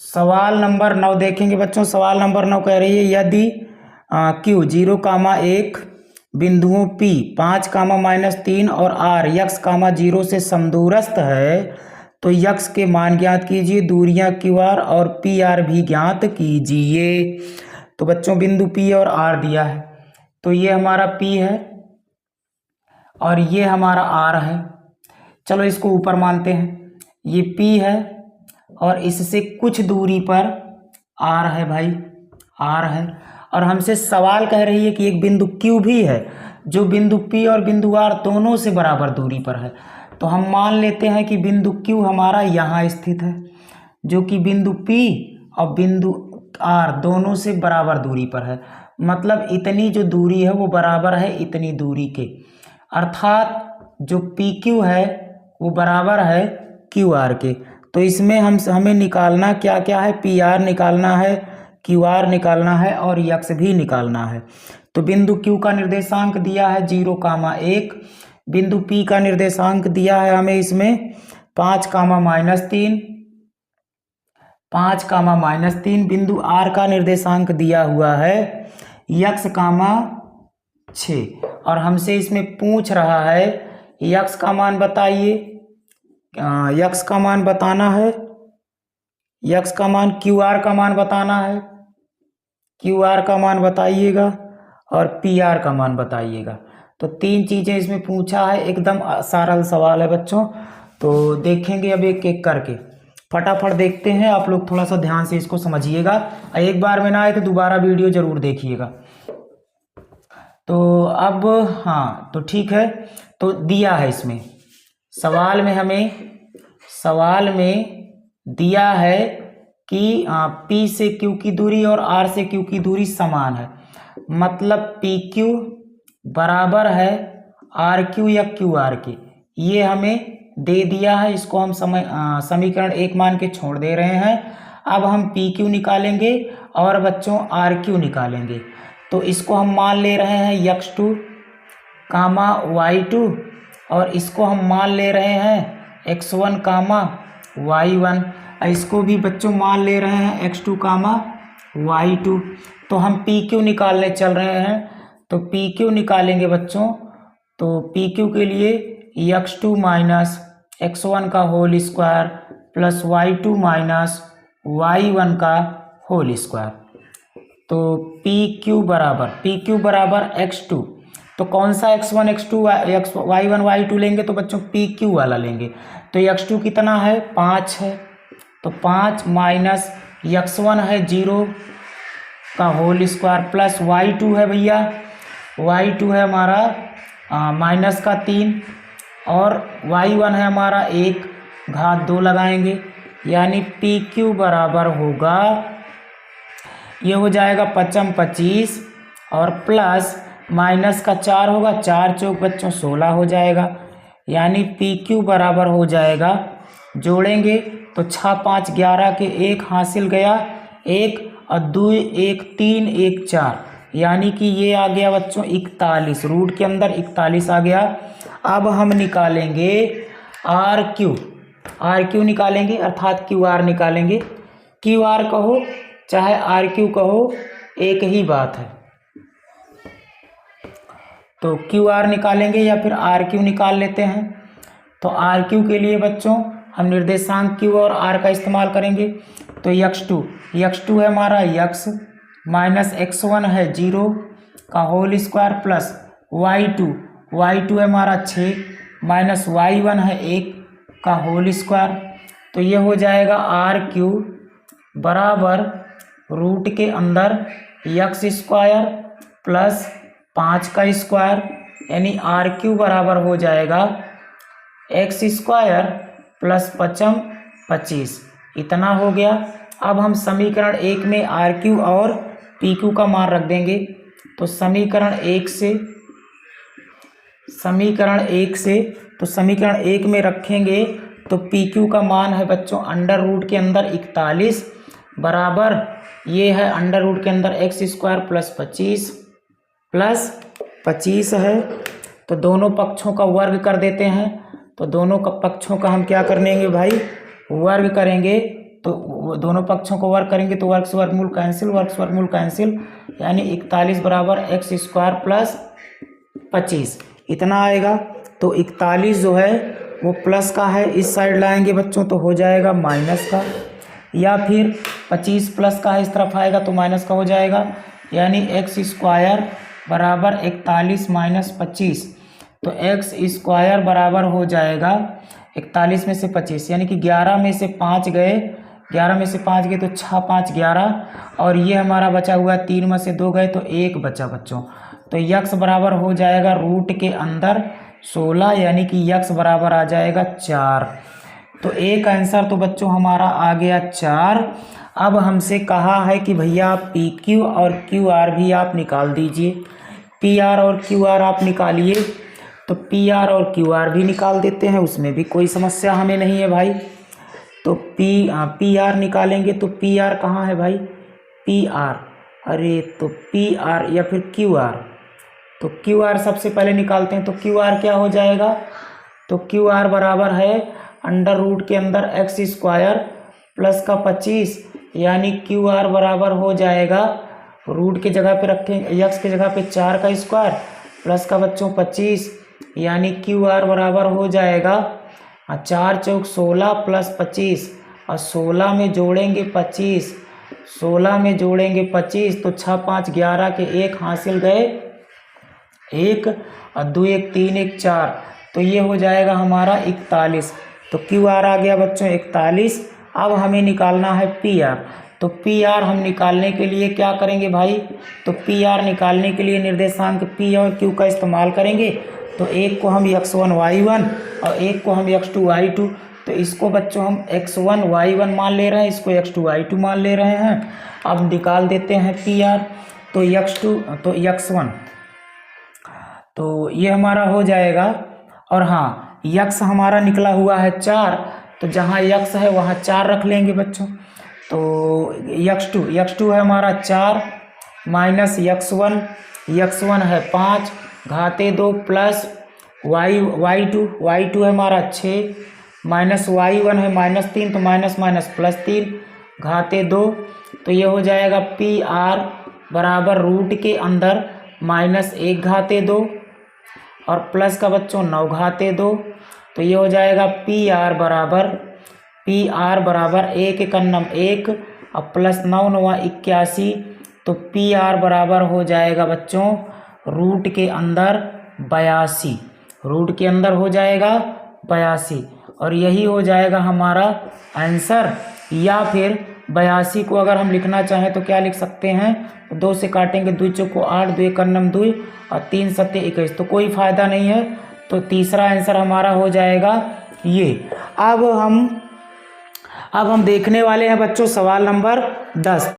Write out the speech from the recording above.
सवाल नंबर 9 देखेंगे बच्चों। सवाल नंबर 9 कह रही है यदि Q 0,1 बिंदुओं P 5, -3 और R x, 0 से समदूरस्थ है तो x के मान ज्ञात कीजिए। दूरियां QR और PR भी ज्ञात कीजिए। तो बच्चों बिंदु P और R दिया है, तो ये हमारा P है और ये हमारा R है। चलो इसको ऊपर मानते हैं, ये P है और इससे कुछ दूरी पर R है भाई, R है। और हमसे सवाल कह रही है कि एक बिंदु Q भी है जो बिंदु P और बिंदु R दोनों से बराबर दूरी पर है। तो हम मान लेते हैं कि बिंदु Q हमारा यहाँ स्थित है, जो कि बिंदु P और बिंदु R दोनों से बराबर दूरी पर है। मतलब इतनी जो दूरी है वो बराबर है इतनी दूरी के, अर्थात जो PQ है वो बराबर है QR के। तो इसमें हमें निकालना क्या क्या है, PR निकालना है, QR निकालना है और x भी निकालना है। तो बिंदु Q का निर्देशांक दिया है 0,1, बिंदु P का निर्देशांक दिया है हमें इसमें 5, -3, बिंदु R का निर्देशांक दिया हुआ है x, 6 और हमसे इसमें पूछ रहा है x का मान बताइए। x का मान बताना है, x का मान, QR का मान बताना है, QR का मान बताइएगा और PR का मान बताइएगा। तो 3 चीज़ें इसमें पूछा है, एकदम सरल सवाल है बच्चों। तो देखेंगे अब एक एक करके, फटाफट देखते हैं। आप लोग थोड़ा सा ध्यान से इसको समझिएगा, एक बार में ना आए तो दोबारा वीडियो जरूर देखिएगा। तो अब हाँ, तो ठीक है। तो दिया है इसमें सवाल में दिया है कि P से Q की दूरी और R से Q की दूरी समान है। मतलब PQ बराबर है RQ या QR के, ये हमें दे दिया है। इसको हम समीकरण 1 मान के छोड़ दे रहे हैं। अब हम PQ निकालेंगे और बच्चों RQ निकालेंगे। तो इसको हम मान ले रहे हैं x2, y2 और इसको हम मान ले रहे हैं x1, y1। इसको भी बच्चों मान ले रहे हैं x2, y2। तो हम PQ निकालने चल रहे हैं। तो PQ निकालेंगे बच्चों। तो PQ के लिए x2 माइनस x1 का whole square plus y2 minus y1 का होल स्क्वायर। तो PQ बराबर x2। तो कौन सा x1, x2, y1, y2 लेंगे? तो बच्चों PQ वाला लेंगे। तो x2 कितना है? 5 है। तो 5 माइनस x1 है 0 का होल स्क्वायर प्लस y2 है भैया, y2 है हमारा माइनस का 3 और y1 है हमारा 1 घात 2 लगाएंगे, यानी PQ बराबर होगा, ये हो जाएगा 5 25 और प्लस माइनस का 4 होगा, 4 चौक बच्चों 16 हो जाएगा। यानी PQ बराबर हो जाएगा, जोड़ेंगे तो 6 5 11 के 1 हासिल गया, 1 और 2 1 3 1 4, यानी कि ये आ गया बच्चों 41। रूट के अंदर 41 आ गया। अब हम निकालेंगे RQ निकालेंगे, अर्थात QR निकालेंगे। QR कहो चाहे RQ कहो एक ही बात है। तो QR निकालेंगे या फिर RQ निकाल लेते हैं। तो RQ के लिए बच्चों हम निर्देशांक Q और R का इस्तेमाल करेंगे। तो x2 है हमारा x माइनस x1 है 0 का होल स्क्वायर प्लस y2 है हमारा 6 माइनस y1 है 1 का होल स्क्वायर। तो ये हो जाएगा RQ बराबर रूट के अंदर x स्क्वायर प्लस 5 का स्क्वायर, यानी RQ बराबर हो जाएगा x स्क्वायर प्लस 5 25, इतना हो गया। अब हम समीकरण 1 में RQ और PQ का मान रख देंगे। तो समीकरण 1 में रखेंगे तो PQ का मान है बच्चों अंडर रूट के अंदर 41 बराबर, ये है अंडर रूट के अंदर x स्क्वायर प्लस 25 है। तो दोनों पक्षों का वर्ग कर देते हैं। तो दोनों का पक्षों का हम क्या करेंगे भाई, वर्ग करेंगे। तो दोनों पक्षों को वर्ग करेंगे तो वर्ग से वर्गमूल कैंसिल, वर्ग से वर्गमूल कैंसिल, यानी 41 बराबर एक्स स्क्वायर प्लस 25 इतना आएगा। तो 41 जो है वो प्लस का है, इस साइड लाएंगे बच्चों तो हो जाएगा माइनस का, या फिर 25 प्लस का है इस तरफ आएगा तो माइनस का हो जाएगा, यानी एक्स स्क्वायर बराबर 41 माइनस 25। तो एक्स स्क्वायर बराबर हो जाएगा 41 में से 25, यानी कि 11 में से 5 गए, 11 में से 5 गए तो 6 5 11, और ये हमारा बचा हुआ 3 में से 2 गए तो 1 बचा बच्चों। तो यक्स बराबर हो जाएगा रूट के अंदर 16, यानी कि यक्स बराबर आ जाएगा 4। तो एक आंसर तो बच्चों हमारा आ गया 4। अब हमसे कहा है कि भैया पी क्यू और क्यू आर भी आप निकाल दीजिए। पी आर और क्यू आर आप निकालिए, तो पी आर और क्यू आर भी निकाल देते हैं, उसमें भी कोई समस्या हमें नहीं है भाई। तो पी आर निकालेंगे तो पी आर कहाँ है भाई, पी आर, अरे तो पी आर या फिर क्यू आर, तो क्यू आर सबसे पहले निकालते हैं। तो क्यू आर क्या हो जाएगा, तो क्यू आर बराबर है अंडर रूट के अंदर एक्स स्क्वायर प्लस का 25, यानी क्यू आर बराबर हो जाएगा, रूट के जगह पे रखेंगे एक्स के जगह पे 4 का स्क्वायर प्लस का बच्चों 25, यानी क्यू आर बराबर हो जाएगा 4 चौक 16 प्लस 25, और 16 में जोड़ेंगे 25, 16 में जोड़ेंगे 25 तो 6 5 11 के 1 हासिल गए 1, और 2 1 3 1 4, तो ये हो जाएगा हमारा 41। तो क्यू आर आ गया बच्चों 41। अब हमें निकालना है पी आर। तो पी आर हम निकालने के लिए क्या करेंगे भाई, तो पी आर निकालने के लिए निर्देशांक पी और क्यू का इस्तेमाल करेंगे। तो एक को हम x1 y1 और एक को हम x2 y2, तो इसको बच्चों हम x1 y1 मान ले रहे हैं, इसको x2 y2 मान ले रहे हैं। अब निकाल देते हैं पी आर। तो x2 तो x1, तो ये हमारा हो जाएगा, और हाँ यक्स हमारा निकला हुआ है 4, तो जहाँ यक्स है वहाँ 4 रख लेंगे बच्चों। तो x2 है हमारा 4 माइनस x1 है 5 घाते 2 प्लस y2 है हमारा 6 माइनस y1 है -3, तो माइनस माइनस प्लस 3 घाते 2, तो ये हो जाएगा पी आर बराबर रूट के अंदर -1 घाते 2 और प्लस का बच्चों 9 घाते 2, तो ये हो जाएगा पी आर बराबर 1 एकन्नम 1 और प्लस 9 9 81, तो पी आर बराबर हो जाएगा बच्चों रूट के अंदर 82, रूट के अंदर हो जाएगा 82, और यही हो जाएगा हमारा आंसर। या फिर 82 को अगर हम लिखना चाहें तो क्या लिख सकते हैं, 2 से काटेंगे 2 चौको 8 2 एकन्नम 2 और 3 सत्ते 21, तो कोई फ़ायदा नहीं है। तो तीसरा आंसर हमारा हो जाएगा ये। अब हम देखने वाले हैं बच्चों सवाल नंबर 10।